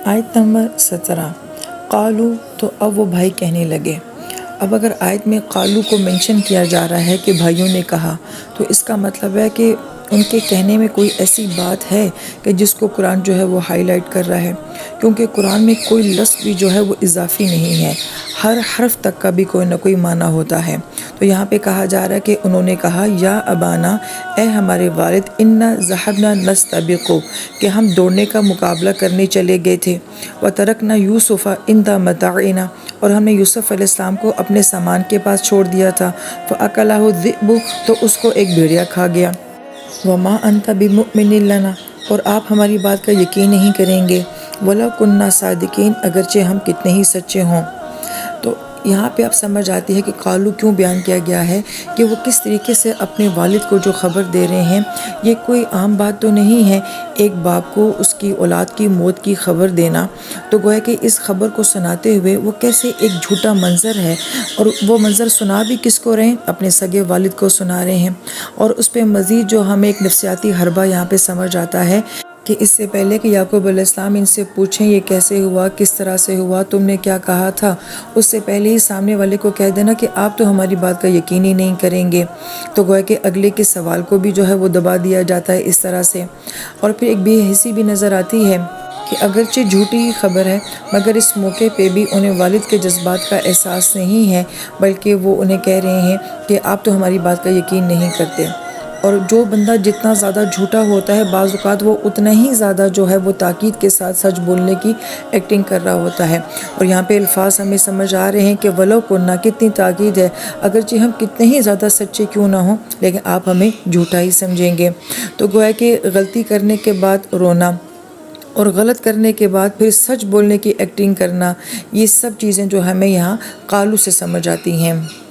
आयत नंबर 17। कालू, तो अब वो भाई कहने लगे। अब अगर आयत में कालू को मेंशन किया जा रहा है कि भाइयों ने कहा, तो इसका मतलब है कि उनके कहने में कोई ऐसी बात है कि जिसको कुरान जो है वो हाईलाइट कर रहा है, क्योंकि कुरान में कोई लफ्ज़ भी जो है वो इजाफी नहीं है, हर हर्फ तक का भी कोई ना कोई माना होता है। तो यहाँ पे कहा जा रहा है कि उन्होंने कहा या अबाना, ए हमारे वालिद, इन्ना ज़हबना नस्तबिक़ु, कि हम दौड़ने का मुकाबला करने चले गए थे। व तरकना यूसुफ़ा इंदा मताइना, और हमने यूसुफ़ अलैहिस्सलाम को अपने सामान के पास छोड़ दिया था। फ़अकलहु ज़िअबु, तो उसको एक भेड़िया खा गया। वमा अंता बिमुमिनिन लना, और आप हमारी बात का यकीन नहीं करेंगे। वला कुन्ना सादिकीन, अगरचे हम कितने ही सच्चे हों। तो यहाँ पे आप समझ आती है कि कालू क्यों बयान किया गया है, कि वो किस तरीके से अपने वालिद को जो ख़बर दे रहे हैं। ये कोई आम बात तो नहीं है एक बाप को उसकी औलाद की मौत की ख़बर देना। तो गोया कि इस ख़बर को सुनाते हुए वो कैसे एक झूठा मंज़र है, और वो मंज़र सुना भी किसको रहे हैं, अपने सगे वालिद को सुना रहे हैं। और उस पर मज़ीद जो हमें एक नफ्सियाती हरबा यहाँ पे समझ आता है कि इससे पहले कि याकूब अलैहिस्सलाम इनसे पूछें ये कैसे हुआ, किस तरह से हुआ, तुमने क्या कहा था, उससे पहले ही सामने वाले को कह देना कि आप तो हमारी बात का यकीन ही नहीं करेंगे। तो गोया कि अगले के सवाल को भी जो है वो दबा दिया जाता है इस तरह से। और फिर एक बेहिसी भी नज़र आती है कि अगरचे झूठी ही खबर है, मगर इस मौके पे भी उन्हें वालिद के जज्बात का एहसास नहीं है, बल्कि वो उन्हें कह रहे हैं कि आप तो हमारी बात का यकीन नहीं करते। और जो बंदा जितना ज़्यादा झूठा होता है, बाज़ औक़ात वो उतना ही ज़्यादा जो है वो ताक़ीद के साथ सच बोलने की एक्टिंग कर रहा होता है। और यहाँ पे अल्फाज हमें समझ आ रहे हैं कि वलो कुन्ना, कितनी ताक़ीद है, अगरचे हम कितने ही ज़्यादा सच्चे क्यों ना हों, लेकिन आप हमें झूठा ही समझेंगे। तो गोया कि गलती करने के बाद रोना, और गलत करने के बाद फिर सच बोलने की एक्टिंग करना, ये सब चीज़ें जो हमें यहाँ कालू से समझ आती हैं।